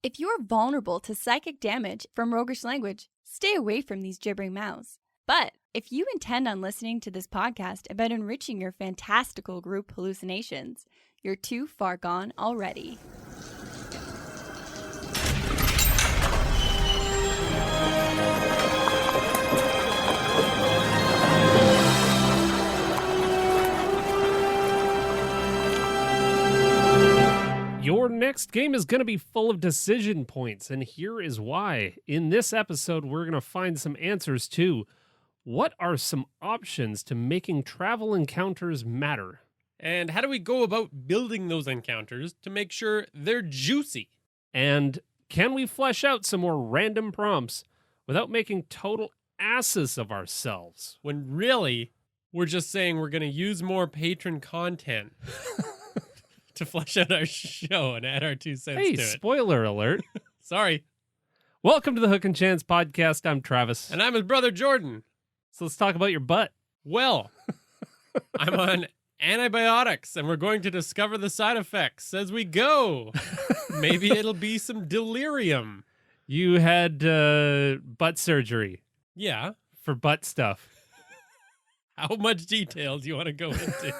If you're vulnerable to psychic damage from roguish language, stay away from these gibbering mouths. But if you intend on listening to this podcast about enriching your fantastical group hallucinations, you're too far gone already. Your next game is going to be full of decision points, and here is why. In this episode, we're going to find some answers to what are some options to making travel encounters matter? And how do we go about building those encounters to make sure they're juicy? And can we flesh out some more random prompts without making total asses of ourselves? When really, we're just saying we're going to use more patron content to flesh out our show and add our 2 cents Hey, to it. spoiler alert. Sorry. Welcome to the Hook and Chance podcast. I'm Travis. And I'm his brother, Jordan. So let's talk about your butt. Well, I'm on antibiotics, and we're going to discover the side effects as we go. Maybe it'll be some delirium. You had butt surgery Yeah. for butt stuff. How much detail do you want to go into?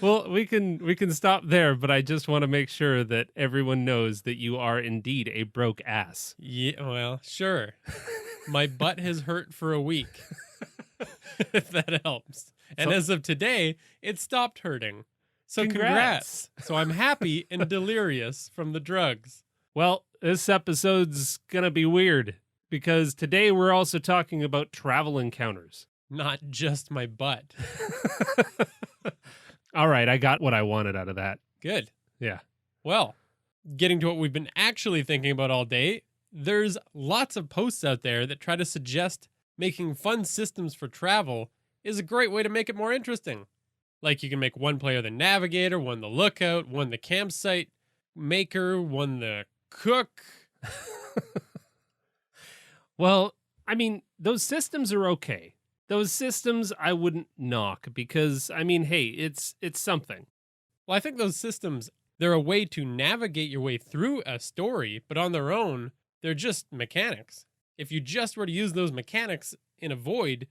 Well, we can stop there, but I just want to make sure that everyone knows that you are indeed a broke ass. Yeah, well, sure. My butt has hurt for a week, if that helps. And So- as of today, it stopped hurting. So Congrats. congrats. So I'm happy and delirious from the drugs. Well, this episode's going to be weird because today we're also talking about travel encounters. Not just my butt. All right, I got what I wanted out of that. Good. Yeah. Well, getting to what we've been actually thinking about all day, there's lots of posts out there that try to suggest making fun systems for travel is a great way to make it more interesting. Like you can make one player the navigator, one the lookout, one the campsite maker, one the cook. Well, I mean, those systems are okay. Those systems I wouldn't knock because, I mean, hey, it's something. Well, I think those systems, they're a way to navigate your way through a story, but on their own, they're just mechanics. If you just were to use those mechanics in a void,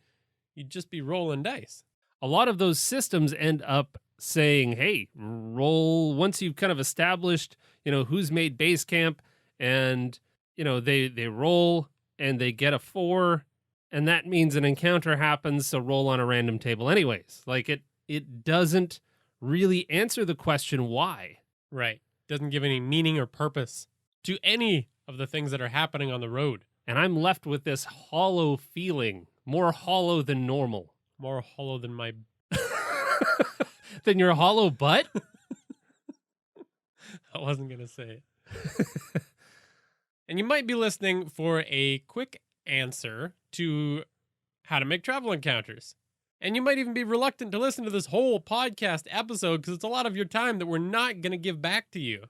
you'd just be rolling dice. A lot of those systems end up saying, hey, roll once you've kind of established, who's made base camp and, they roll and they get a 4 and that means an encounter happens. So roll on a random table anyways. Like it doesn't really answer the question why. Right. Doesn't give any meaning or purpose to any of the things that are happening on the road. And I'm left with this hollow feeling, more hollow than normal. More hollow than my... Than your hollow butt? I wasn't going to say it. And you might be listening for a quick answer to how to make travel encounters. And you might even be reluctant to listen to this whole podcast episode because it's a lot of your time that we're not going to give back to you.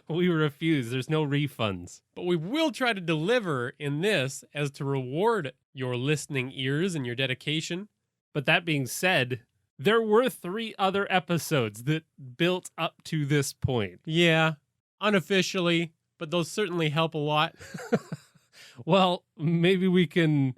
We refuse. There's no refunds. But we will try to deliver in this as to reward your listening ears and your dedication. But that being said, there were 3 other episodes that built up to this point. Yeah, unofficially, but those certainly help a lot. Well, maybe we can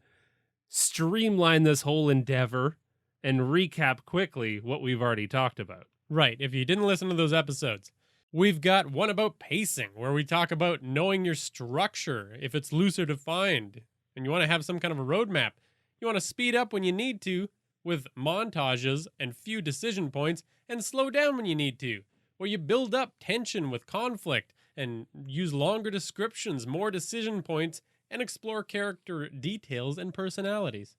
streamline this whole endeavor and recap quickly what we've already talked about. Right, if you didn't listen to those episodes. We've got one about pacing, where we talk about knowing your structure, if it's looser defined, and you want to have some kind of a roadmap. You want to speed up when you need to, with montages and few decision points, and slow down when you need to, where you build up tension with conflict, and use longer descriptions, more decision points, and explore character details and personalities.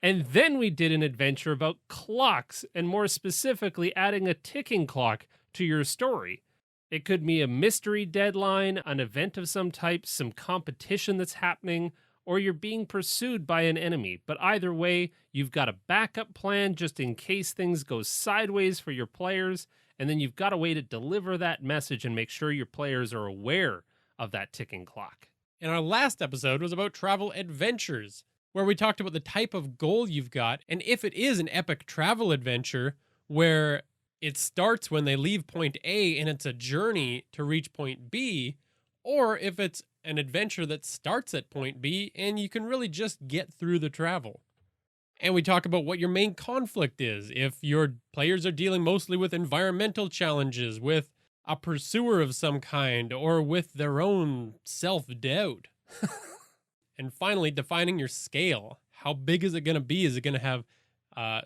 And then we did an adventure about clocks, and more specifically adding a ticking clock to your story. It could be a mystery deadline, an event of some type, some competition that's happening, or you're being pursued by an enemy. But either way, you've got a backup plan just in case things go sideways for your players, and then you've got a way to deliver that message and make sure your players are aware of that ticking clock. And our last episode was about travel adventures, where we talked about the type of goal you've got, and if it is an epic travel adventure where it starts when they leave point A and it's a journey to reach point B, or if it's an adventure that starts at point B and you can really just get through the travel. And we talk about what your main conflict is. If your players are dealing mostly with environmental challenges, with a pursuer of some kind, or with their own self-doubt. And finally, defining your scale. How big is it going to be? Is it going to have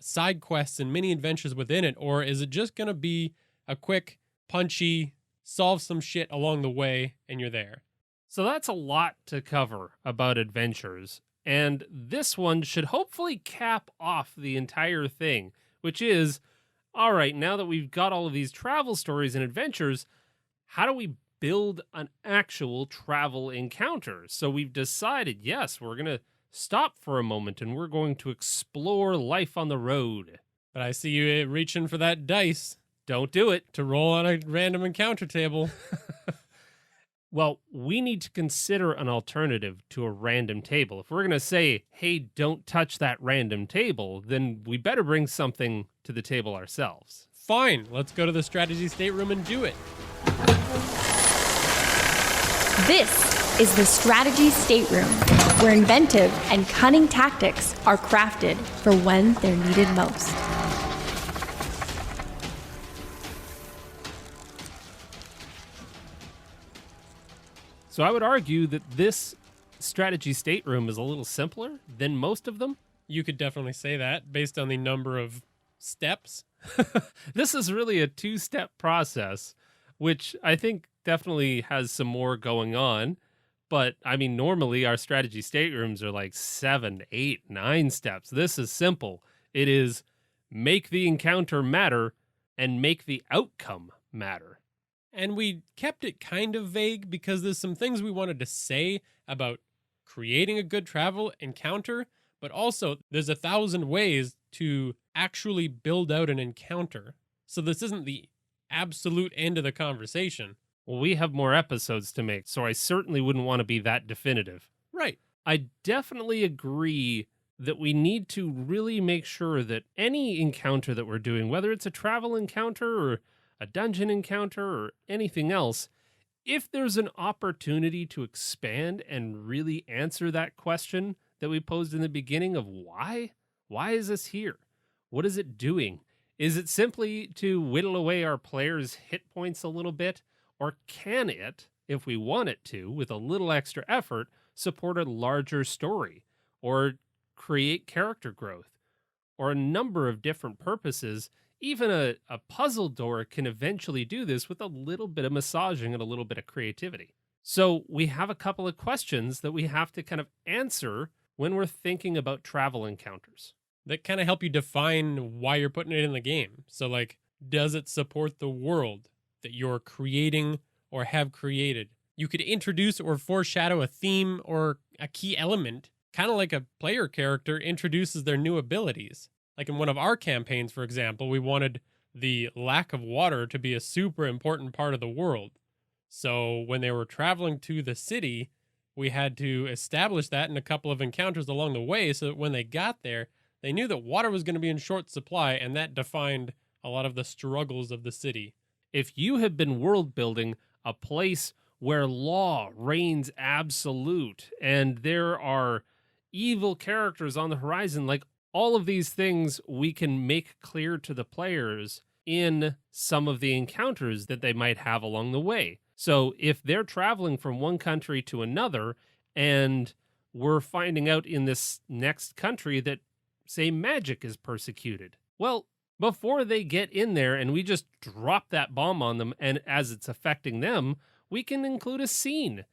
side quests and mini adventures within it? Or is it just going to be a quick, punchy, solve some shit along the way, and you're there? So that's a lot to cover about adventures. And this one should hopefully cap off the entire thing, which is, all right, now that we've got all of these travel stories and adventures, how do we build an actual travel encounter? So we've decided, yes, we're going to stop for a moment and we're going to explore life on the road. But I see you reaching for that dice Don't do it. to roll on a random encounter table. Well, we need to consider an alternative to a random table. If we're going to say, hey, don't touch that random table, then we better bring something to the table ourselves. Fine, let's go to the strategy stateroom and do it. This is the Strategy Stateroom, where inventive and cunning tactics are crafted for when they're needed most. So I would argue that this strategy stateroom is a little simpler than most of them. You could definitely say that based on the number of steps. This is really a two-step process, which I think definitely has some more going on. But I mean, normally our strategy staterooms are like 7, 8, 9 steps. This is simple. It is make the encounter matter and make the outcome matter. And we kept it kind of vague because there's some things we wanted to say about creating a good travel encounter, but also there's 1,000 ways to actually build out an encounter. So this isn't the absolute end of the conversation. Well, we have more episodes to make, so I certainly wouldn't want to be that definitive. Right. I definitely agree that we need to really make sure that any encounter that we're doing, whether it's a travel encounter or a dungeon encounter or anything else, if there's an opportunity to expand and really answer that question that we posed in the beginning of why is this here? What is it doing? Is it simply to whittle away our players' hit points a little bit? Or can it, if we want it to, with a little extra effort, support a larger story or create character growth or a number of different purposes? Even a puzzle door can eventually do this with a little bit of massaging and a little bit of creativity. So we have a couple of questions that we have to kind of answer when we're thinking about travel encounters. That kind of help you define why you're putting it in the game. So like, does it support the world that you're creating or have created? You could introduce or foreshadow a theme or a key element, kind of like a player character introduces their new abilities. Like in one of our campaigns, for example, we wanted the lack of water to be a super important part of the world. So when they were traveling to the city, we had to establish that in a couple of encounters along the way so that when they got there, they knew that water was going to be in short supply, and that defined a lot of the struggles of the city. If you have been world building a place where law reigns absolute and there are evil characters on the horizon, like all of these things we can make clear to the players in some of the encounters that they might have along the way. So if they're traveling from one country to another and we're finding out in this next country that, say, magic is persecuted, well, before they get in there and we just drop that bomb on them and as it's affecting them, we can include a scene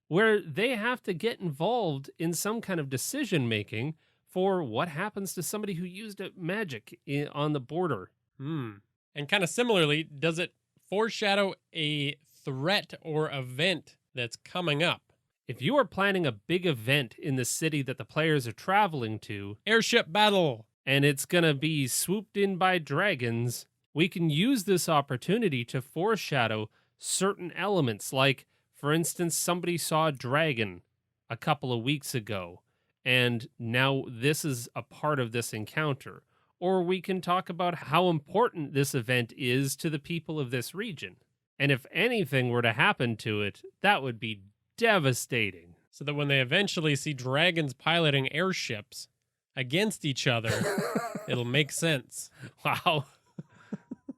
where they have to get involved in some kind of decision making for what happens to somebody who used magic on the border. And kind of similarly, does it foreshadow a threat or event that's coming up? If you are planning a big event in the city that the players are traveling to, Airship battle, and it's going to be swooped in by dragons, we can use this opportunity to foreshadow certain elements. Like, for instance, somebody saw a dragon a couple of weeks ago, and now this is a part of this encounter. or we can talk about how important this event is to the people of this region. And if anything were to happen to it, that would be devastating. So that when they eventually see dragons piloting airships against each other, it'll make sense. Wow.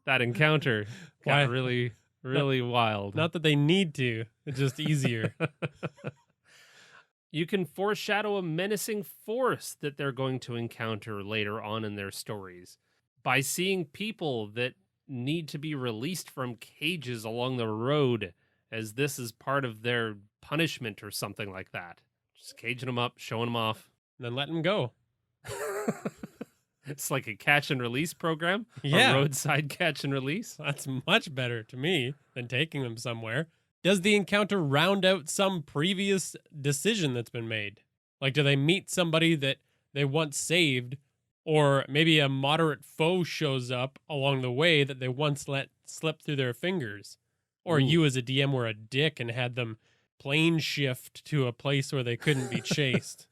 That encounter got really, really wild. Not that they need to, it's just easier. You can foreshadow a menacing force that they're going to encounter later on in their stories by seeing people that need to be released from cages along the road, as this is part of their punishment or something like that. Just caging them up, showing them off. And then let them go. It's like a catch and release program. Yeah. A roadside catch and release. That's much better to me than taking them somewhere. Does the encounter round out some previous decision that's been made? Like, do they meet somebody that they once saved, or maybe a moderate foe shows up along the way that they once let slip through their fingers? Or you as a DM were a dick and had them plane shift to a place where they couldn't be chased?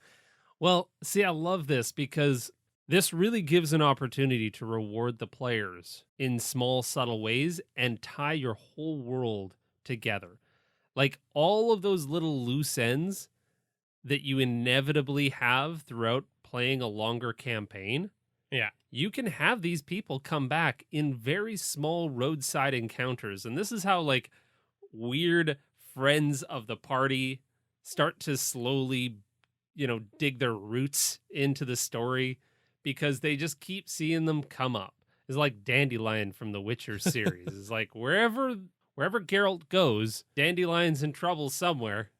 Well, see, I love this because this really gives an opportunity to reward the players in small, subtle ways and tie your whole world together. Like all of those little loose ends that you inevitably have throughout playing a longer campaign. Yeah. You can have these people come back in very small roadside encounters. And this is how like weird friends of the party start to slowly, dig their roots into the story because they just keep seeing them come up. It's like Dandelion from the Witcher series. It's like wherever Geralt goes, Dandelion's in trouble somewhere.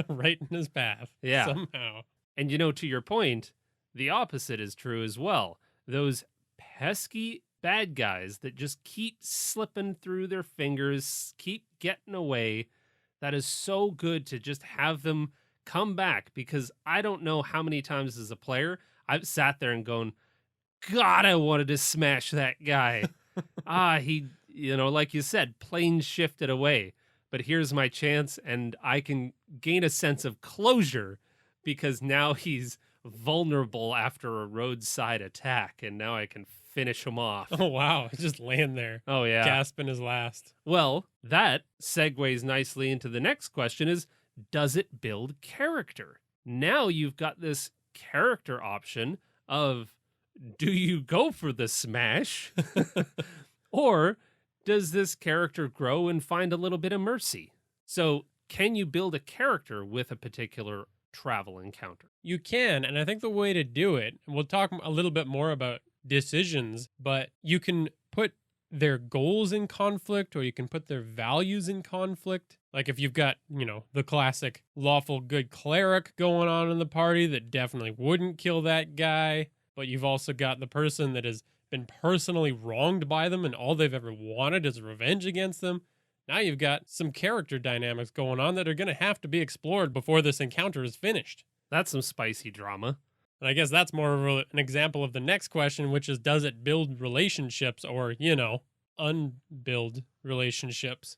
Right in his path. Yeah. Somehow. And to your point, the opposite is true as well. Those pesky bad guys that just keep slipping through their fingers, keep getting away. That is so good to just have them come back, because I don't know how many times as a player I've sat there and gone, God, I wanted to smash that guy. He, like you said, plane shifted away. But here's my chance, and I can gain a sense of closure because now he's vulnerable after a roadside attack, and now I can finish him off. Oh, wow. Just laying there. Oh, yeah. Gasping his last. Well, that segues nicely into the next question is, does it build character? Now you've got this character option of, do you go for the smash? Or does this character grow and find a little bit of mercy? So can you build a character with a particular travel encounter? You can, and I think the way to do it, and we'll talk a little bit more about decisions, but you can put their goals in conflict, or you can put their values in conflict. Like if you've got, the classic lawful good cleric going on in the party that definitely wouldn't kill that guy, but you've also got the person that has been personally wronged by them and all they've ever wanted is revenge against them. Now you've got some character dynamics going on that are going to have to be explored before this encounter is finished. That's some spicy drama. And I guess that's more of an example of the next question, which is, does it build relationships or, unbuild relationships?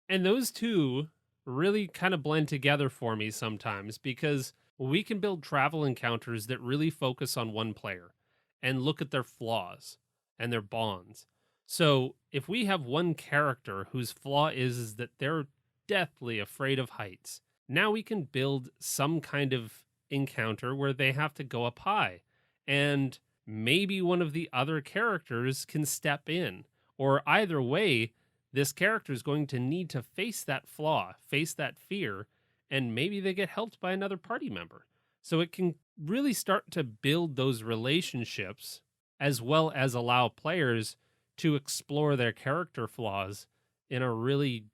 And those two really kind of blend together for me sometimes, because we can build travel encounters that really focus on one player and look at their flaws and their bonds. So if we have one character whose flaw is that they're deathly afraid of heights, now we can build some kind of encounter where they have to go up high, and maybe one of the other characters can step in, or either way, this character is going to need to face that flaw, face that fear, and maybe they get helped by another party member. So it can really start to build those relationships, as well as allow players to explore their character flaws in a really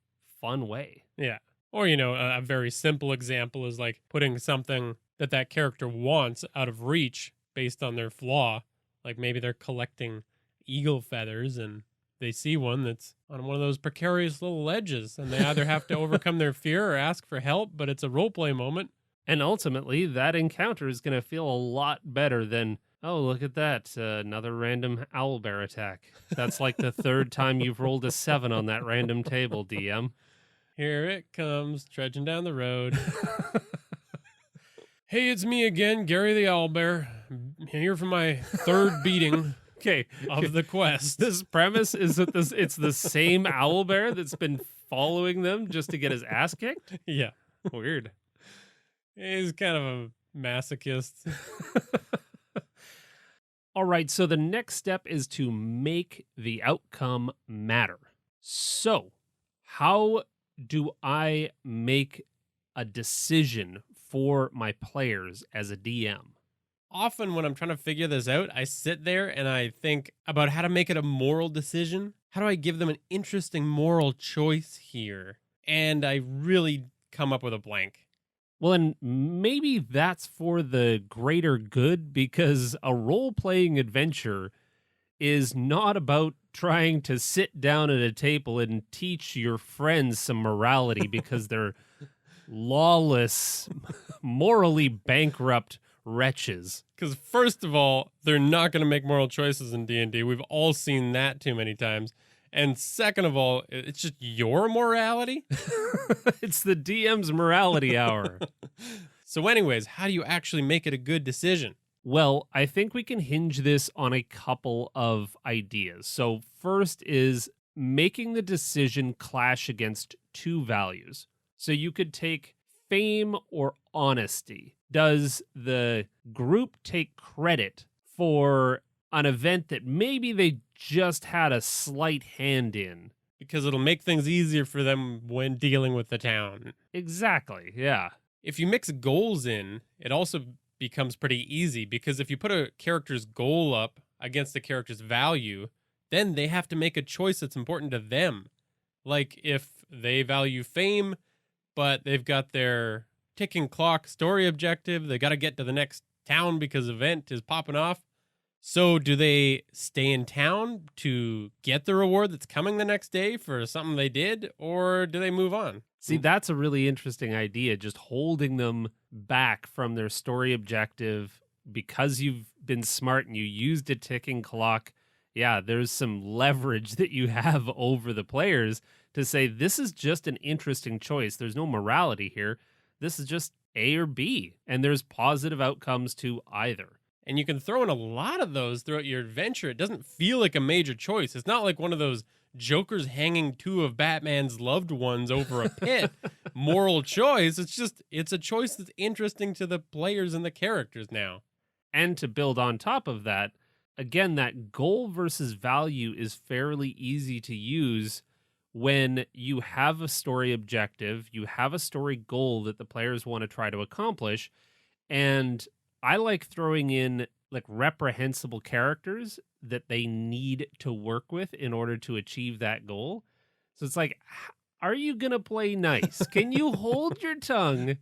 fun way. Yeah. Or, a very simple example is like putting something that character wants out of reach based on their flaw. Like maybe they're collecting eagle feathers and they see one that's on one of those precarious little ledges, and they either have to overcome their fear or ask for help, but it's a roleplay moment. And ultimately, that encounter is going to feel a lot better than, oh, look at that, another random owlbear attack. That's like the third time you've rolled a 7 on that random table, DM. Here it comes, trudging down the road. Hey, it's me again, Gary the Owlbear. Here for my third beating. Okay. of the quest. This premise is that it's the same owlbear that's been following them just to get his ass kicked? Yeah. Weird. He's kind of a masochist. All right, so the next step is to make the outcome matter. So, how do I make a decision for my players as a DM? Often when I'm trying to figure this out, I sit there and I think about how to make it a moral decision. How do I give them an interesting moral choice here? And I really come up with a blank. Well, and maybe that's for the greater good, because a role-playing adventure is not about trying to sit down at a table and teach your friends some morality because they're lawless, morally bankrupt wretches. Because first of all, they're not going to make moral choices in D&D. We've all seen that too many times. And second of all, it's just your morality. It's the DM's morality hour. So anyways, how do you actually make it a good decision? Well, I think we can hinge this on a couple of ideas. So first is making the decision clash against two values. So you could take fame or honesty. Does the group take credit for an event that maybe they just had a slight hand in? Because it'll make things easier for them when dealing with the town. Exactly, yeah. If you mix goals in, it also becomes pretty easy, because if you put a character's goal up against the character's value, then they have to make a choice that's important to them. Like if they value fame, but they've got their ticking clock story objective, they got to get to the next town because event is popping off. So do they stay in town to get the reward that's coming the next day for something they did, or do they move on? See, that's a really interesting idea, just holding them back from their story objective because you've been smart and you used a ticking clock. Yeah, there's some leverage that you have over the players to say, this is just an interesting choice. There's no morality here. This is just A or B, and there's positive outcomes to either. And you can throw in a lot of those throughout your adventure. It doesn't feel like a major choice. It's not like one of those Joker's hanging two of Batman's loved ones over a pit moral choice. It's a choice that's interesting to the players and the characters now. And to build on top of that, again, that goal versus value is fairly easy to use when you have a story objective, you have a story goal that the players want to try to accomplish, and I like throwing in like reprehensible characters that they need to work with in order to achieve that goal. So it's like, are you going to play nice? Can you hold your tongue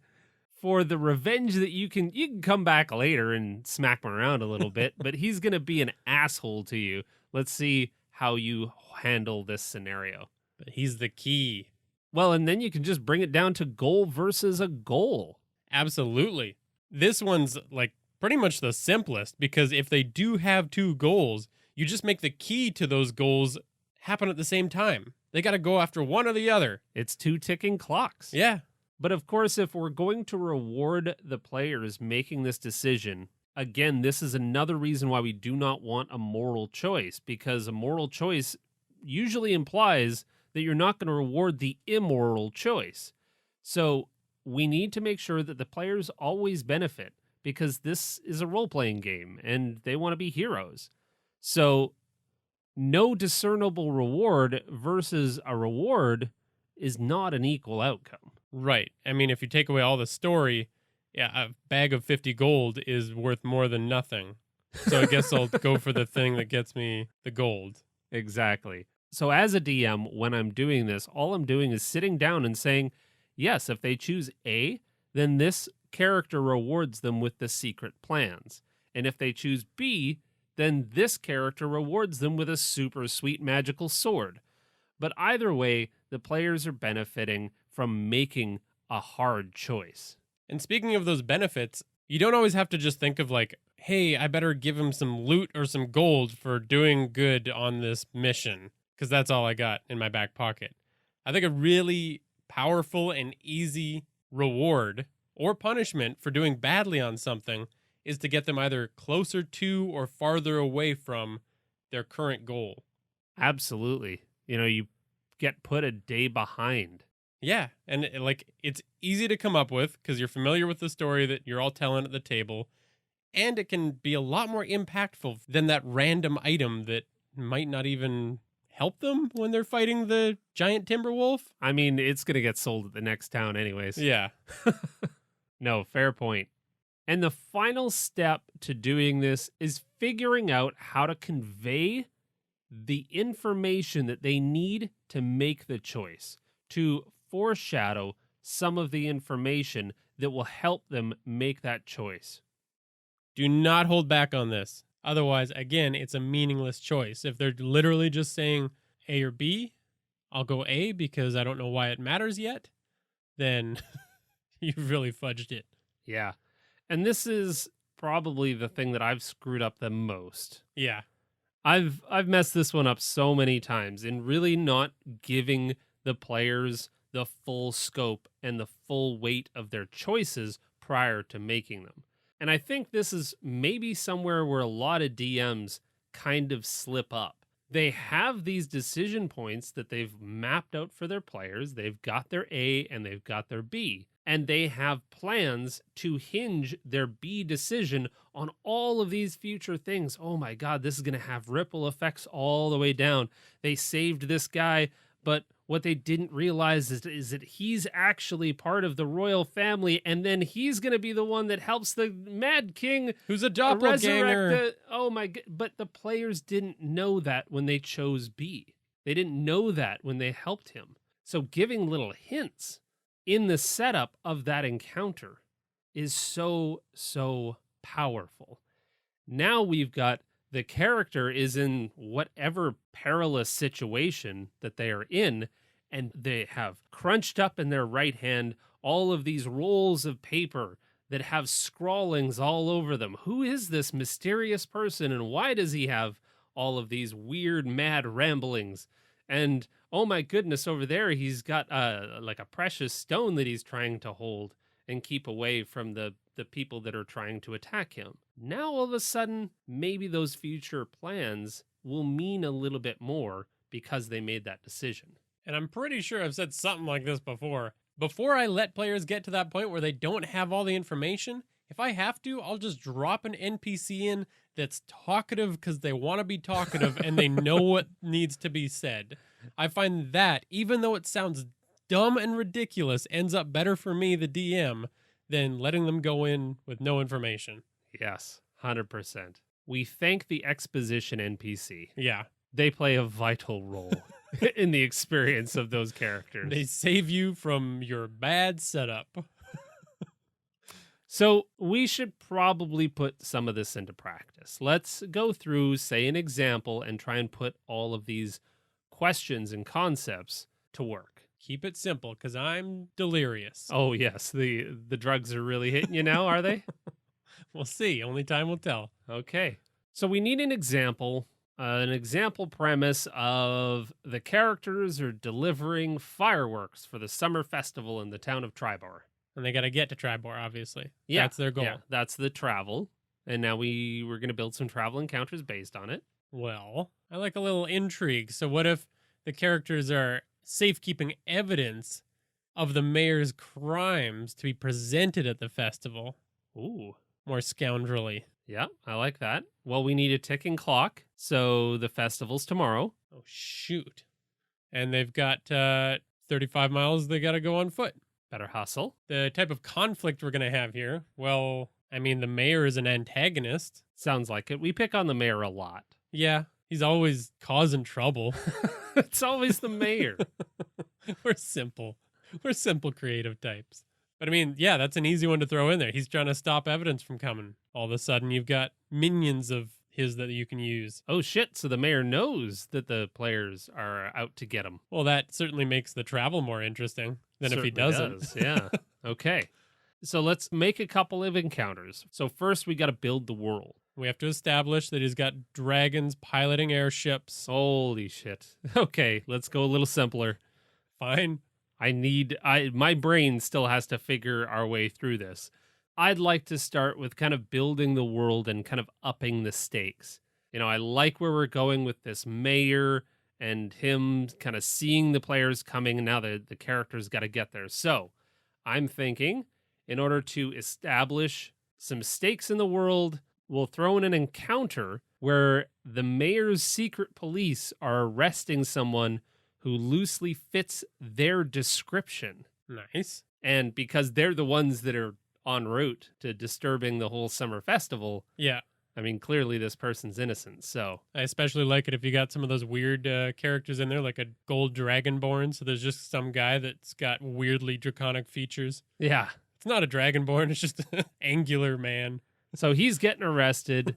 for the revenge that you can come back later and smack him around a little bit, but he's going to be an asshole to you. Let's see how you handle this scenario. But he's the key. Well, and then you can just bring it down to goal versus a goal. Absolutely. This one's like pretty much the simplest, because if they do have two goals, you just make the key to those goals happen at the same time. They got to go after one or the other. It's two ticking clocks. Yeah. But of course, if we're going to reward the players making this decision, again, this is another reason why we do not want a moral choice, because a moral choice usually implies that you're not going to reward the immoral choice. So we need to make sure that the players always benefit, because this is a role-playing game and they want to be heroes. So no discernible reward versus a reward is not an equal outcome. Right. I mean, if you take away all the story, yeah, a bag of 50 gold is worth more than nothing. So I guess I'll go for the thing that gets me the gold. Exactly. So as a DM, when I'm doing this, all I'm doing is sitting down and saying, yes, if they choose A, then this character rewards them with the secret plans. And if they choose B, then this character rewards them with a super sweet magical sword. But either way, the players are benefiting from making a hard choice. And speaking of those benefits, you don't always have to just think of like, hey, I better give him some loot or some gold for doing good on this mission, because that's all I got in my back pocket. I think a really powerful and easy reward or punishment for doing badly on something is to get them either closer to or farther away from their current goal. Absolutely. You get put a day behind. Yeah, and it's easy to come up with because you're familiar with the story that you're all telling at the table, and it can be a lot more impactful than that random item that might not even help them when they're fighting the giant timber wolf. I mean, it's going to get sold at the next town anyways. Yeah. No, fair point. And the final step to doing this is figuring out how to convey the information that they need to make the choice, to foreshadow some of the information that will help them make that choice. Do not hold back on this. Otherwise, again, it's a meaningless choice. If they're literally just saying A or B, I'll go A because I don't know why it matters yet, then you've really fudged it. Yeah. And this is probably the thing that I've screwed up the most. Yeah. I've messed this one up so many times in really not giving the players the full scope and the full weight of their choices prior to making them. And I think this is maybe somewhere where a lot of DMs kind of slip up. They have these decision points that they've mapped out for their players. They've got their A and they've got their B. And they have plans to hinge their B decision on all of these future things. Oh my God, this is going to have ripple effects all the way down. They saved this guy, but what they didn't realize is that he's actually part of the royal family, and then he's going to be the one that helps the Mad King who's a doppelganger. Oh my God. But the players didn't know that when they chose B. They didn't know that when they helped him. So giving little hints in the setup of that encounter is so, so powerful. Now we've got the character is in whatever perilous situation that they are in, and they have crunched up in their right hand all of these rolls of paper that have scrawlings all over them. Who is this mysterious person, and why does he have all of these weird, mad ramblings? And oh my goodness, over there he's got like a precious stone that he's trying to hold and keep away from the people that are trying to attack him. Now all of a sudden, maybe those future plans will mean a little bit more because they made that decision. And I'm pretty sure I've said something like this before. Before I let players get to that point where they don't have all the information, if I have to, I'll just drop an NPC in that's talkative because they want to be talkative and they know what needs to be said. I find that, even though it sounds dumb and ridiculous, ends up better for me, the DM, than letting them go in with no information. Yes, 100%. We thank the exposition NPC. Yeah. They play a vital role in the experience of those characters. They save you from your bad setup. So we should probably put some of this into practice. Let's go through, say, an example and try and put all of these questions and concepts to work. Keep it simple, because I'm delirious. Oh, yes. The drugs are really hitting you now, are they? We'll see. Only time will tell. Okay. So we need an example premise of the characters are delivering fireworks for the summer festival in the town of Tribor. And they got to get to Tribor, obviously. Yeah. That's their goal. Yeah, that's the travel. And now we're going to build some travel encounters based on it. Well, I like a little intrigue. So what if the characters are safekeeping evidence of the mayor's crimes to be presented at the festival? Ooh. More scoundrelly. Yeah, I like that. Well, we need a ticking clock, so the festival's tomorrow. Oh, shoot. And they've got 35 miles they got to go on foot. Better hustle. The type of conflict we're going to have here, well, I mean, the mayor is an antagonist. Sounds like it. We pick on the mayor a lot. Yeah, he's always causing trouble. It's always the mayor. We're simple creative types. But I mean, yeah, that's an easy one to throw in there. He's trying to stop evidence from coming. All of a sudden, you've got minions of his that you can use. Oh, shit. So the mayor knows that the players are out to get him. Well, that certainly makes the travel more interesting than if he doesn't. Does. Yeah. Okay. So let's make a couple of encounters. So first, we got to build the world. We have to establish that he's got dragons piloting airships. Holy shit. Okay, let's go a little simpler. Fine. My brain still has to figure our way through this. I'd like to start with kind of building the world and kind of upping the stakes. I like where we're going with this mayor and him kind of seeing the players coming, and now the characters got to get there. So I'm thinking, in order to establish some stakes in the world, we'll throw in an encounter where the mayor's secret police are arresting someone who loosely fits their description. Nice. And because they're the ones that are en route to disturbing the whole summer festival, Yeah. I mean, clearly this person's innocent, so... I especially like it if you got some of those weird characters in there, like a gold dragonborn. So there's just some guy that's got weirdly draconic features. Yeah. It's not a dragonborn. It's just an angular man. So he's getting arrested,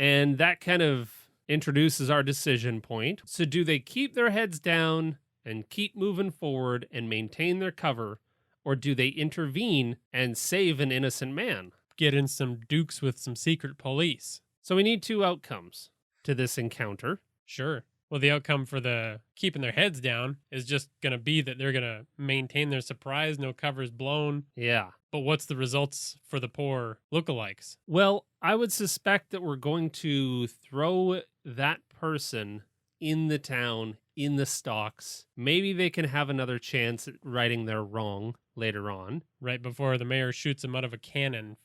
and that kind of introduces our decision point. So do they keep their heads down and keep moving forward and maintain their cover, or do they intervene and save an innocent man? Get in some dukes with some secret police. So we need two outcomes to this encounter. Sure. Well, the outcome for the keeping their heads down is just going to be that they're going to maintain their surprise, no covers blown. Yeah. But what's the results for the poor lookalikes? Well, I would suspect that we're going to throw that person in the town, in the stocks. Maybe they can have another chance at righting their wrong later on. Right before the mayor shoots him out of a cannon.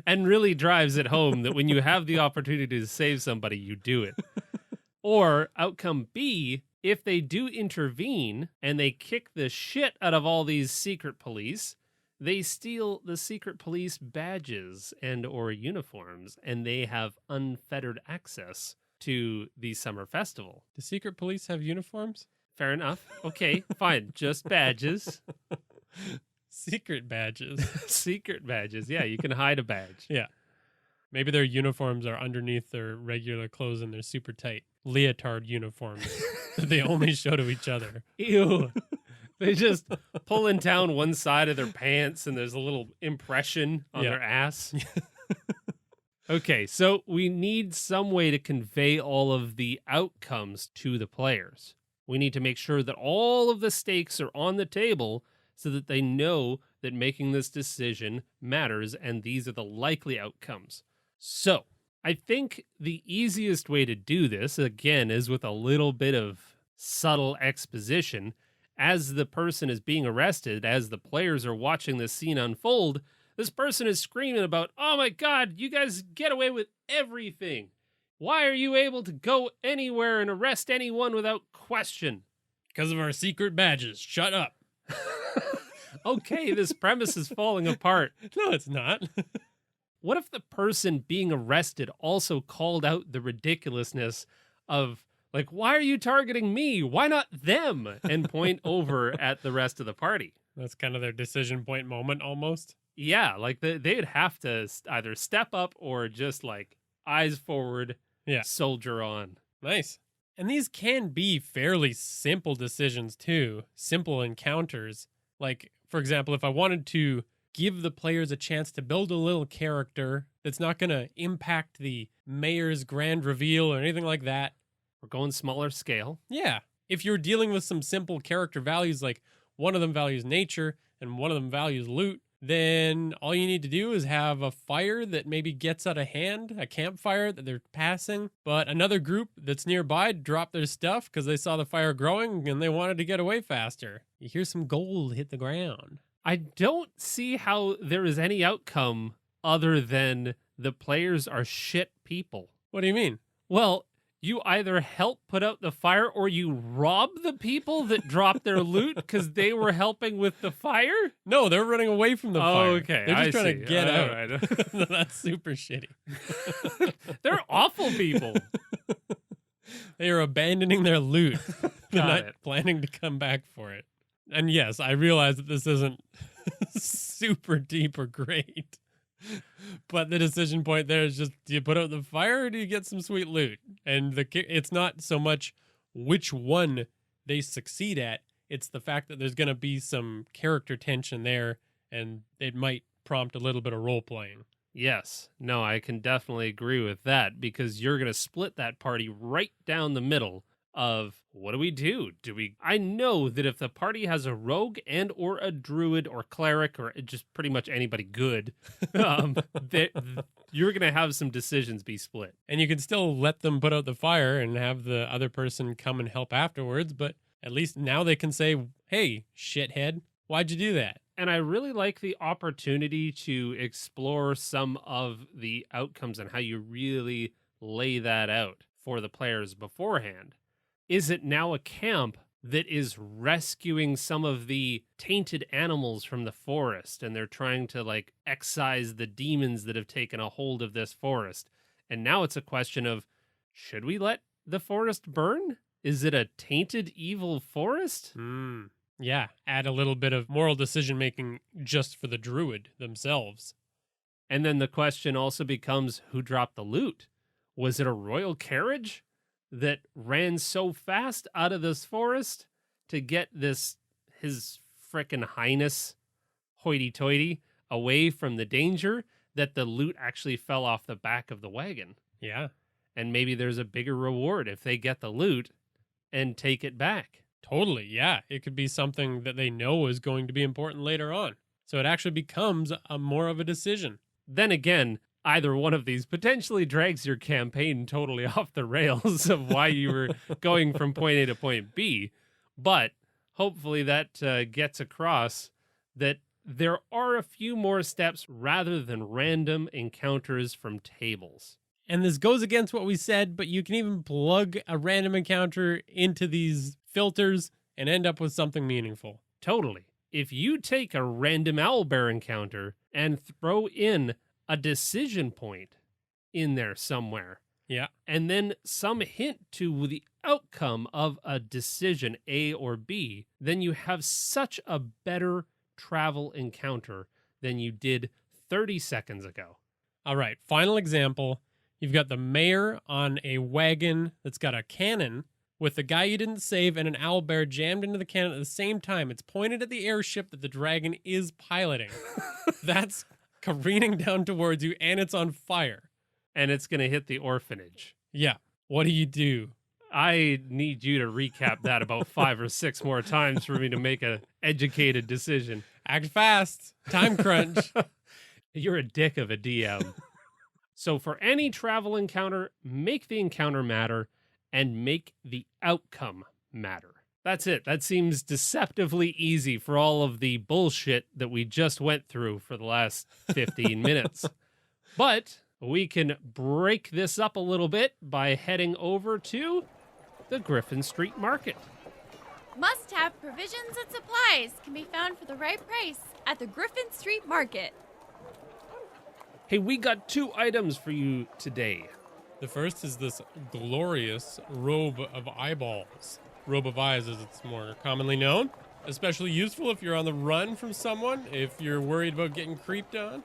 And really drives it home that when you have the opportunity to save somebody, you do it. Or outcome B, if they do intervene and they kick the shit out of all these secret police, they steal the secret police badges and or uniforms, and they have unfettered access to the summer festival. Do secret police have uniforms? Fair enough. Okay, fine. Just badges. Secret badges. Secret badges. Yeah, you can hide a badge. Yeah. Maybe their uniforms are underneath their regular clothes and they're super tight. Leotard uniforms that they only show to each other. Ew. They just pulling down one side of their pants and there's a little impression on their ass. Okay, so we need some way to convey all of the outcomes to the players. We need to make sure that all of the stakes are on the table so that they know that making this decision matters and these are the likely outcomes. So, I think the easiest way to do this, again, is with a little bit of subtle exposition. As the person is being arrested, as the players are watching this scene unfold, this person is screaming about, "Oh my God, you guys get away with everything. Why are you able to go anywhere and arrest anyone without question?" Because of our secret badges. Shut up. Okay, this premise is falling apart. No, it's not. What if the person being arrested also called out the ridiculousness of, like, why are you targeting me? Why not them? And point over at the rest of the party. That's kind of their decision point moment almost. Yeah, like they'd have to either step up or just like eyes forward, soldier on. Nice. And these can be fairly simple decisions too. Simple encounters. Like, for example, if I wanted to give the players a chance to build a little character that's not going to impact the mayor's grand reveal or anything like that. We're going smaller scale. Yeah. If you're dealing with some simple character values, like one of them values nature and one of them values loot, then all you need to do is have a fire that maybe gets out of hand, a campfire that they're passing, but another group that's nearby dropped their stuff because they saw the fire growing and they wanted to get away faster. You hear some gold hit the ground. I don't see how there is any outcome other than the players are shit people. What do you mean? Well, you either help put out the fire or you rob the people that dropped their loot because they were helping with the fire? No, they're running away from the fire. Okay. They're just trying to get All out. right. That's super shitty. They're awful people. They are abandoning their loot. They're not it. planning to come back for it. And yes, I realize that this isn't super deep or great. But the decision point there is just, do you put out the fire or do you get some sweet loot? And it's not so much which one they succeed at. It's the fact that there's going to be some character tension there and it might prompt a little bit of role playing. Yes. No, I can definitely agree with that because you're going to split that party right down the middle of what do we do? I know that if the party has a rogue and or a druid or cleric or just pretty much anybody good, you're going to have some decisions be split. And you can still let them put out the fire and have the other person come and help afterwards, but at least now they can say, hey, shithead, why'd you do that? And I really like the opportunity to explore some of the outcomes and how you really lay that out for the players beforehand. Is it now a camp that is rescuing some of the tainted animals from the forest, and they're trying to excise the demons that have taken a hold of this forest? And now it's a question of, should we let the forest burn? Is it a tainted evil forest? Yeah, add a little bit of moral decision-making just for the druid themselves. And then the question also becomes, who dropped the loot? Was it a royal carriage that ran so fast out of this forest to get his frickin' highness, hoity-toity, away from the danger that the loot actually fell off the back of the wagon? Yeah. And maybe there's a bigger reward if they get the loot and take it back. Totally, yeah. It could be something that they know is going to be important later on. So it actually becomes more of a decision. Then again, either one of these potentially drags your campaign totally off the rails of why you were going from point A to point B. But hopefully that gets across that there are a few more steps rather than random encounters from tables. And this goes against what we said, but you can even plug a random encounter into these filters and end up with something meaningful. Totally. If you take a random owlbear encounter and throw in a decision point in there somewhere, yeah, and then some hint to the outcome of a decision, A or B, then you have such a better travel encounter than you did 30 seconds ago. All right, final example. You've got the mayor on a wagon that's got a cannon with the guy you didn't save and an owlbear jammed into the cannon at the same time. It's pointed at the airship that the dragon is piloting. That's careening down towards you, and it's on fire. And it's going to hit the orphanage. Yeah. What do? I need you to recap that about 5 or 6 more times for me to make an educated decision. Act fast. Time crunch. You're a dick of a DM. So for any travel encounter, make the encounter matter and make the outcome matter. That's it. That seems deceptively easy for all of the bullshit that we just went through for the last 15 minutes. But we can break this up a little bit by heading over to the Griffin Street Market. Must-have provisions and supplies can be found for the right price at the Griffin Street Market. Hey, we got 2 items for you today. The first is this glorious robe of eyeballs. Robe of eyes, as it's more commonly known. Especially useful if you're on the run from someone, if you're worried about getting creeped on.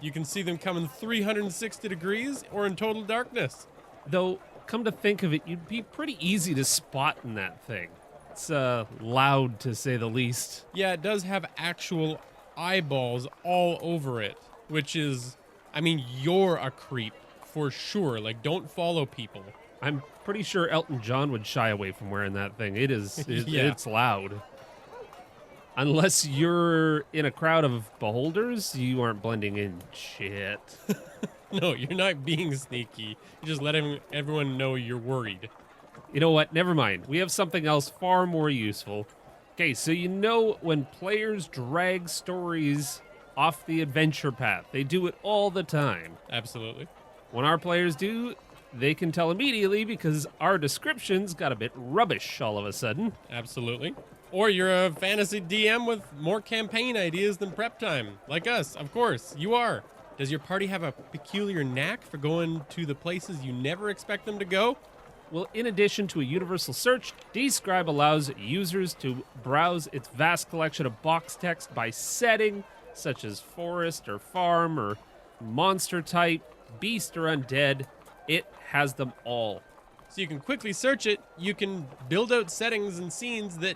You can see them coming 360 degrees or in total darkness. Though, come to think of it, you'd be pretty easy to spot in that thing. It's loud, to say the least. Yeah, it does have actual eyeballs all over it, which is, you're a creep for sure. Don't follow people. I'm pretty sure Elton John would shy away from wearing that thing. It's loud. Unless you're in a crowd of beholders, you aren't blending in shit. No, you're not being sneaky. You're just letting everyone know you're worried. You know what? Never mind. We have something else far more useful. Okay, so when players drag stories off the adventure path, they do it all the time. Absolutely. When our players do, they can tell immediately because our descriptions got a bit rubbish all of a sudden. Absolutely. Or you're a fantasy DM with more campaign ideas than prep time. Like us, of course. You are. Does your party have a peculiar knack for going to the places you never expect them to go? Well, in addition to a universal search, Describe allows users to browse its vast collection of box text by setting, such as forest or farm or monster type, beast or undead. It has them all. So you can quickly search it. You can build out settings and scenes that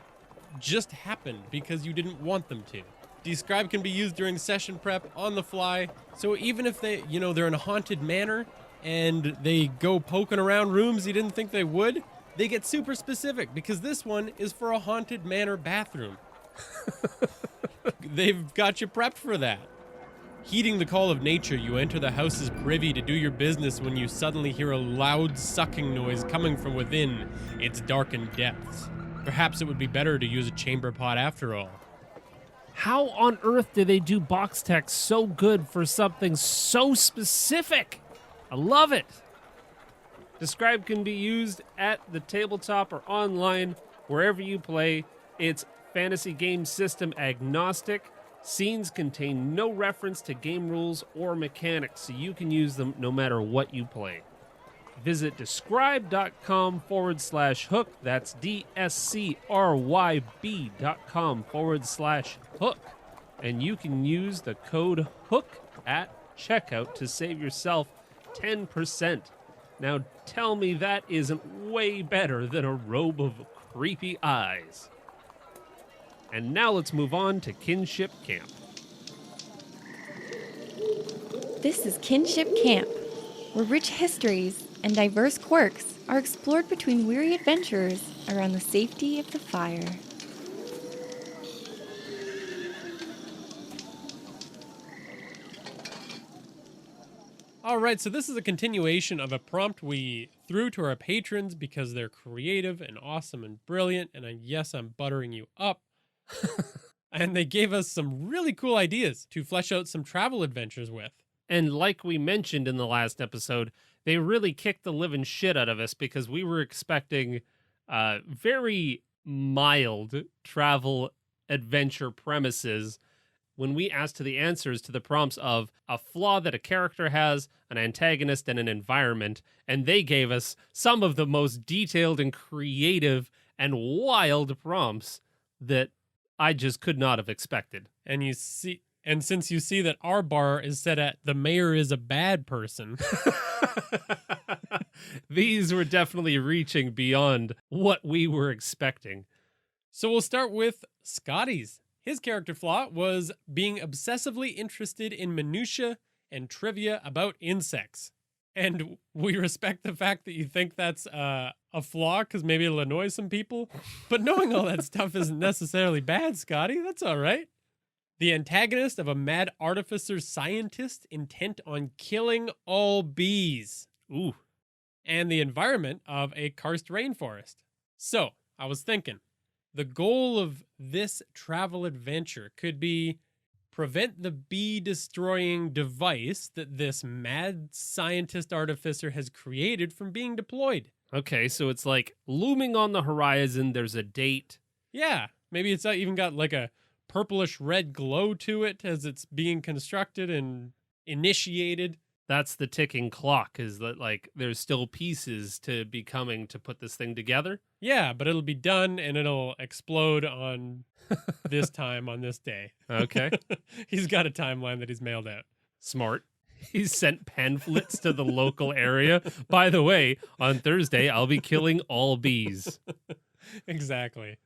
just happened because you didn't want them to. Describe can be used during session prep on the fly. So even if they're in a haunted manor and they go poking around rooms you didn't think they would, they get super specific because this one is for a haunted manor bathroom. They've got you prepped for that. Heeding the call of nature, you enter the house's privy to do your business when you suddenly hear a loud sucking noise coming from within its darkened depths. Perhaps it would be better to use a chamber pot after all. How on earth do they do box text so good for something so specific? I love it. Describe can be used at the tabletop or online, wherever you play. It's fantasy game system agnostic. Scenes contain no reference to game rules or mechanics, so you can use them no matter what you play. Visit describe.com/hook. That's DSCRYB.com/hook. And you can use the code HOOK at checkout to save yourself 10%. Now tell me that isn't way better than a robe of creepy eyes. And now let's move on to Kinship Camp. This is Kinship Camp, where rich histories and diverse quirks are explored between weary adventurers around the safety of the fire. All right, so this is a continuation of a prompt we threw to our patrons because they're creative and awesome and brilliant, and yes, I'm buttering you up. And they gave us some really cool ideas to flesh out some travel adventures with. And like we mentioned in the last episode, they really kicked the living shit out of us because we were expecting very mild travel adventure premises when we asked to the answers to the prompts of a flaw that a character has, an antagonist, and an environment. And they gave us some of the most detailed and creative and wild prompts that I just could not have expected. And since you see that our bar is set at the mayor is a bad person, these were definitely reaching beyond what we were expecting. So we'll start with Scotty's. His character flaw was being obsessively interested in minutia and trivia about insects. And we respect the fact that you think that's a flaw because maybe it'll annoy some people. But knowing all that stuff isn't necessarily bad, Scotty. That's all right. The antagonist of a mad artificer scientist intent on killing all bees. Ooh. And the environment of a karst rainforest. So, I was thinking, the goal of this travel adventure could be prevent the bee-destroying device that this mad scientist artificer has created from being deployed. Okay, so it's like looming on the horizon, there's a date. Yeah, maybe it's even got like a purplish red glow to it as it's being constructed and initiated. That's the ticking clock, is that like there's still pieces to be coming to put this thing together? Yeah, but it'll be done and it'll explode on this time on this day. Okay. He's got a timeline that he's mailed out. Smart. He's sent pamphlets to the local area. By the way, on Thursday, I'll be killing all bees. Exactly.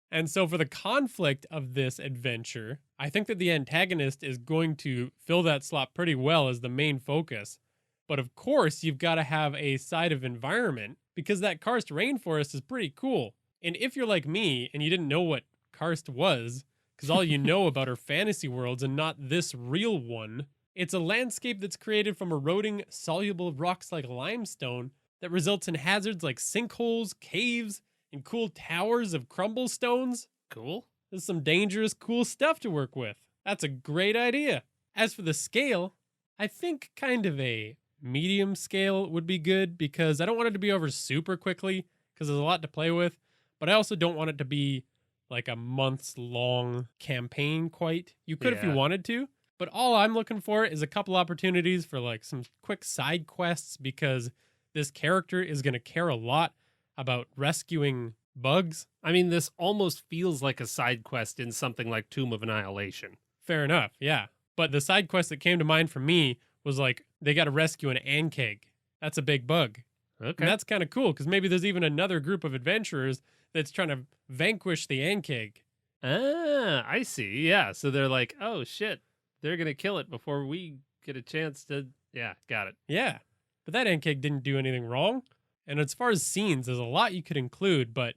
And so for the conflict of this adventure, I think that the antagonist is going to fill that slot pretty well as the main focus. But of course, you've got to have a side of environment because that karst rainforest is pretty cool. And if you're like me and you didn't know what karst was, because all you know about are fantasy worlds and not this real one, it's a landscape that's created from eroding soluble rocks like limestone that results in hazards like sinkholes, caves, and cool towers of crumble stones. Cool. There's some dangerous, cool stuff to work with. That's a great idea. As for the scale, I think kind of a medium scale would be good because I don't want it to be over super quickly because there's a lot to play with, but I also don't want it to be like a months long campaign quite. You could if you wanted to, but all I'm looking for is a couple opportunities for like some quick side quests because this character is going to care a lot about rescuing bugs. I mean, this almost feels like a side quest in something like Tomb of Annihilation. Fair enough, yeah. But the side quest that came to mind for me was like, they got to rescue an ankeg. That's a big bug. Okay. And that's kind of cool, because maybe there's even another group of adventurers that's trying to vanquish the ankeg. Ah, I see. Yeah, so they're like, oh, shit, they're going to kill it before we get a chance to... Yeah, got it. Yeah, but that ankeg didn't do anything wrong. And as far as scenes, there's a lot you could include, but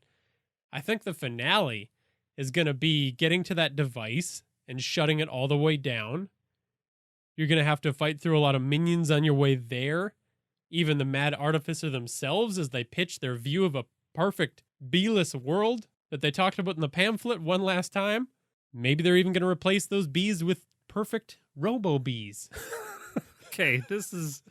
I think the finale is going to be getting to that device and shutting it all the way down. You're going to have to fight through a lot of minions on your way there. Even the Mad Artificer themselves as they pitch their view of a perfect beeless world that they talked about in the pamphlet one last time. Maybe they're even going to replace those bees with perfect robo-bees. Okay, this is...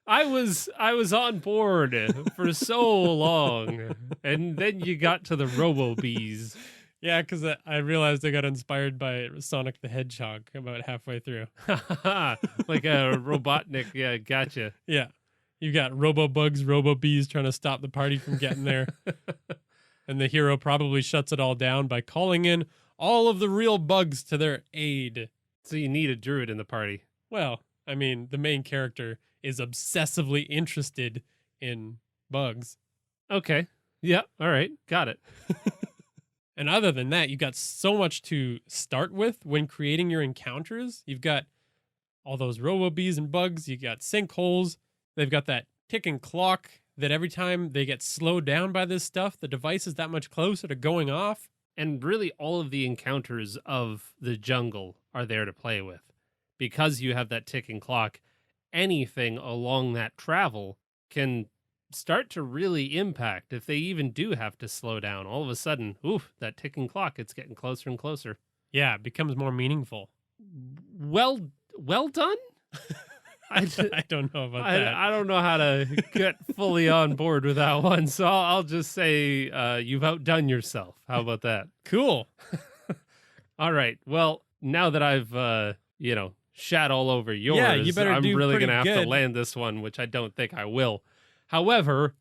I was on board for so long, and then you got to the robo-bees. Yeah, because I realized I got inspired by Sonic the Hedgehog about halfway through. Like a Robotnik. Yeah, gotcha. Yeah. You got robo-bugs, robo-bees trying to stop the party from getting there. And the hero probably shuts it all down by calling in all of the real bugs to their aid. So you need a druid in the party. Well, I mean, the main character is obsessively interested in bugs. Okay. Yeah, all right. Got it. And other than that, you got so much to start with when creating your encounters. You've got all those robo-bees and bugs. You got sinkholes. They've got that ticking clock that every time they get slowed down by this stuff, the device is that much closer to going off. And really, all of the encounters of the jungle are there to play with. Because you have that ticking clock, anything along that travel can start to really impact. If they even do have to slow down, all of a sudden, oof, that ticking clock, it's getting closer and closer. Yeah, it becomes more meaningful. Well done? I don't know about that. I don't know how to get fully on board with that one, so I'll just say you've outdone yourself. How about that? Cool. All right. Well, now that I've, shat all over yours, yeah, you better I'm do really going to have good. to land this one, which I don't think I will. However,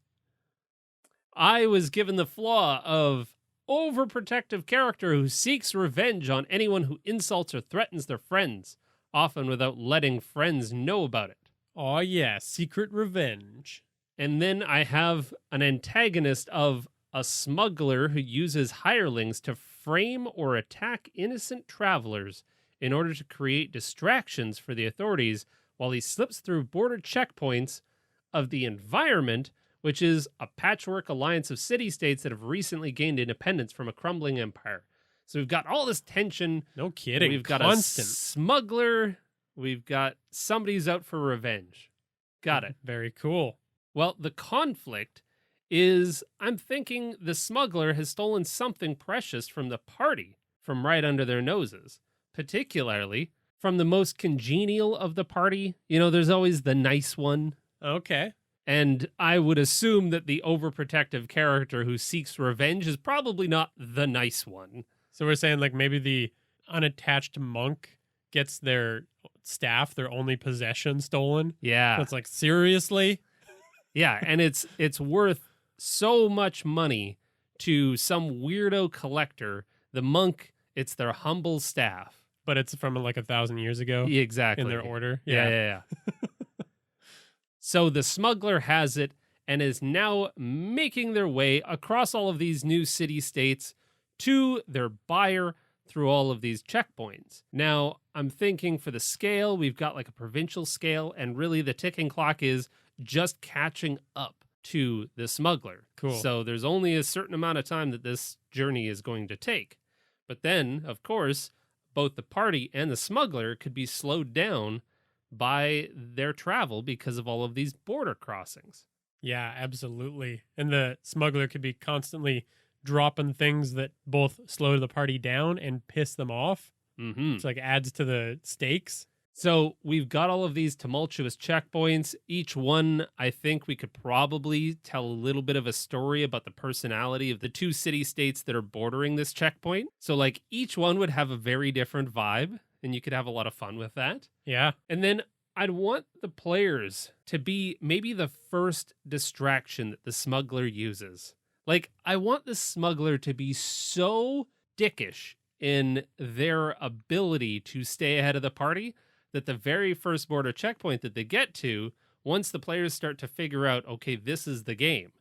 I was given the flaw of overprotective character who seeks revenge on anyone who insults or threatens their friends, often without letting friends know about it. Oh, yeah, secret revenge. And then I have an antagonist of a smuggler who uses hirelings to frame or attack innocent travelers in order to create distractions for the authorities while he slips through border checkpoints of the environment, which is a patchwork alliance of city-states that have recently gained independence from a crumbling empire. So we've got all this tension. No kidding. We've got constant. a smuggler. We've got somebody's out for revenge. Got it. Very cool. Well, the conflict is, I'm thinking the smuggler has stolen something precious from the party from right under their noses, particularly from the most congenial of the party. You know, there's always the nice one. Okay. And I would assume that the overprotective character who seeks revenge is probably not the nice one. So we're saying like maybe the unattached monk gets their staff, their only possession stolen. Yeah. It's like, seriously? Yeah, and it's worth so much money to some weirdo collector. The monk, it's their humble staff. But it's from like 1,000 years ago. Exactly. In their order. Yeah. So the smuggler has it and is now making their way across all of these new city-states to their buyer through all of these checkpoints. Now, I'm thinking for the scale, we've got like a provincial scale, and really the ticking clock is just catching up to the smuggler. Cool. So there's only a certain amount of time that this journey is going to take. But then, of course, both the party and the smuggler could be slowed down by their travel because of all of these border crossings. Yeah, absolutely. And the smuggler could be constantly dropping things that both slow the party down and piss them off. Mm-hmm. It's like adds to the stakes. So we've got all of these tumultuous checkpoints. Each one, I think we could probably tell a little bit of a story about the personality of the two city-states that are bordering this checkpoint. So like each one would have a very different vibe, and you could have a lot of fun with that. Yeah. And then I'd want the players to be maybe the first distraction that the smuggler uses. Like, I want the smuggler to be so dickish in their ability to stay ahead of the party that the very first border checkpoint that they get to, once the players start to figure out, okay, this is the game.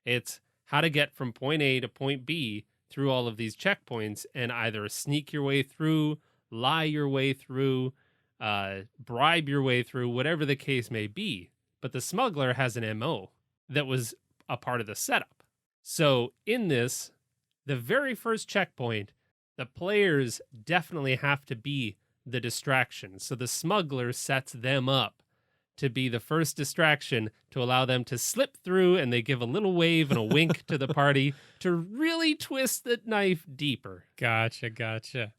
It's how to get from point A to point B through all of these checkpoints and either sneak your way through, lie your way through, bribe your way through, whatever the case may be. But the smuggler has an MO. that was a part of the setup. So in this, the very first checkpoint, the players definitely have to be the distraction. So the smuggler sets them up to be the first distraction to allow them to slip through, and they give a little wave and a wink to the party to really twist the knife deeper. Gotcha.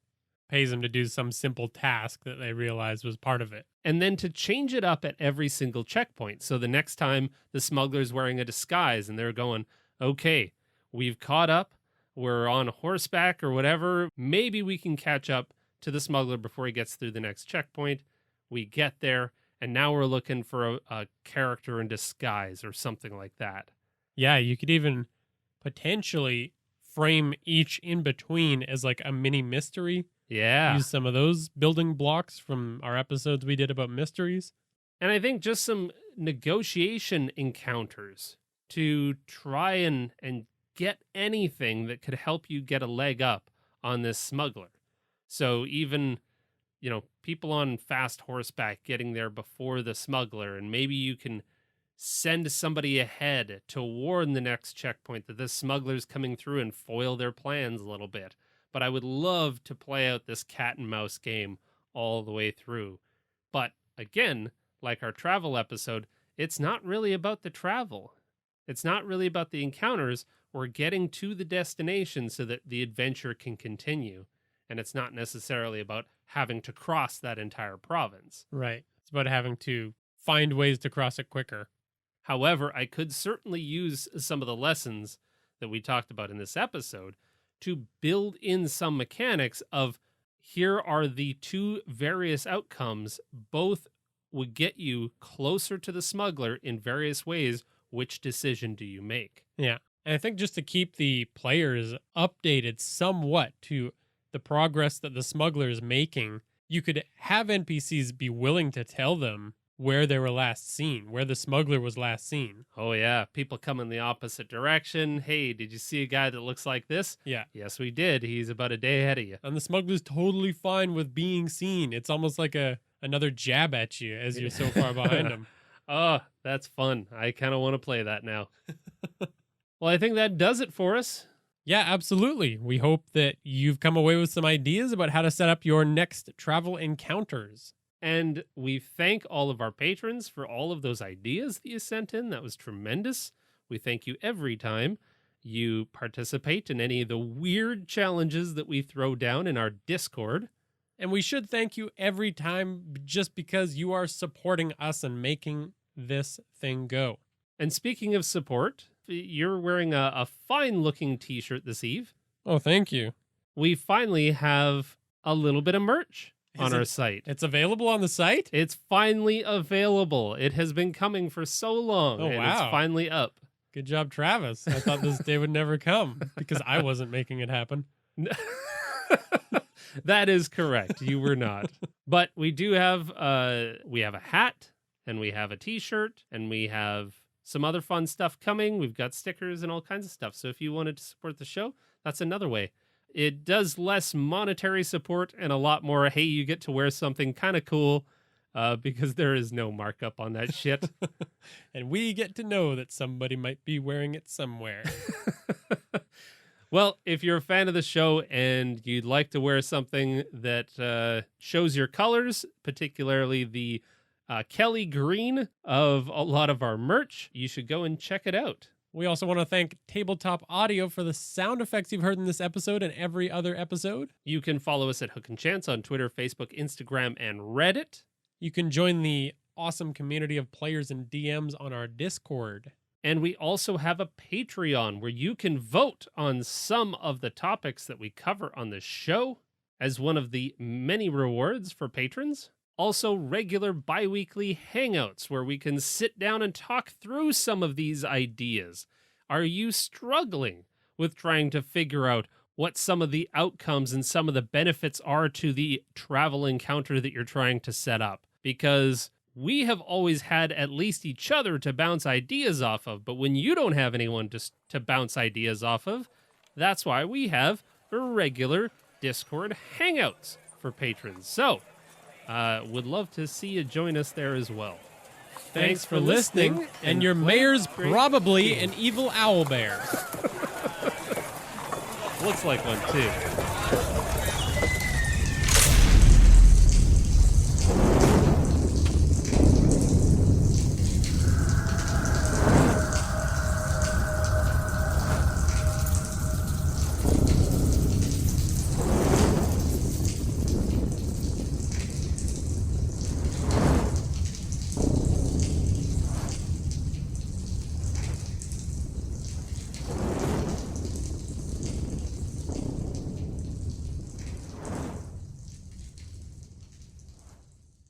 Pays them to do some simple task that they realized was part of it. And then to change it up at every single checkpoint. So the next time the smuggler's wearing a disguise and they're going, okay, we've caught up, we're on horseback or whatever, maybe we can catch up to the smuggler before he gets through the next checkpoint. We get there, and now we're looking for a character in disguise or something like that. Yeah, you could even potentially frame each in between as like a mini mystery. Yeah. Use some of those building blocks from our episodes we did about mysteries. And I think just some negotiation encounters to try and get anything that could help you get a leg up on this smuggler. So even, people on fast horseback getting there before the smuggler, and maybe you can send somebody ahead to warn the next checkpoint that this smuggler's coming through and foil their plans a little bit. But I would love to play out this cat and mouse game all the way through. But again, like our travel episode, it's not really about the travel. It's not really about the encounters or getting to the destination so that the adventure can continue. And it's not necessarily about having to cross that entire province. Right. It's about having to find ways to cross it quicker. However, I could certainly use some of the lessons that we talked about in this episode to build in some mechanics of here are the two various outcomes. Both would get you closer to the smuggler in various ways. Which decision do you make? Yeah. And I think just to keep the players updated somewhat to the progress that the smuggler is making, you could have NPCs be willing to tell them where they were last seen, where the smuggler was last seen. Oh, yeah. People come in the opposite direction. Hey, did you see a guy that looks like this? Yeah. Yes, we did. He's about a day ahead of you. And the smuggler's totally fine with being seen. It's almost like another jab at you as you're so far behind him. Oh, that's fun. I kind of want to play that now. Well, I think that does it for us. Yeah, absolutely. We hope that you've come away with some ideas about how to set up your next travel encounters. And we thank all of our patrons for all of those ideas that you sent in. That was tremendous. We thank you every time you participate in any of the weird challenges that we throw down in our Discord. And we should thank you every time just because you are supporting us and making this thing go. And speaking of support, you're wearing a fine-looking t-shirt this eve. Oh, thank you. We finally have a little bit of merch on our site. It's available on the site? It's finally available. It has been coming for so long, and wow. It's finally up. Good job, Travis. I thought this day would never come because I wasn't making it happen. That is correct. You were not. But we do have we have a hat, and we have a t-shirt, and we have some other fun stuff coming. We've got stickers and all kinds of stuff. So if you wanted to support the show, that's another way. It does less monetary support and a lot more, hey, you get to wear something kind of cool because there is no markup on that shit. And we get to know that somebody might be wearing it somewhere. Well, if you're a fan of the show and you'd like to wear something that shows your colors, particularly the Kelly green of a lot of our merch, you should go and check it out. We also want to thank Tabletop Audio for the sound effects you've heard in this episode and every other episode. You can follow us at Hook and Chance on Twitter, Facebook, Instagram, and Reddit. You can join the awesome community of players and DMs on our Discord. And we also have a Patreon where you can vote on some of the topics that we cover on the show as one of the many rewards for patrons. Also, regular bi-weekly hangouts where we can sit down and talk through some of these ideas. Are you struggling with trying to figure out what some of the outcomes and some of the benefits are to the travel encounter that you're trying to set up? Because we have always had at least each other to bounce ideas off of, but when you don't have anyone to bounce ideas off of, that's why we have regular Discord hangouts for patrons. So, would love to see you join us there as well. Thanks for listening, and your mayor's probably an evil owl bear. Looks like one, too.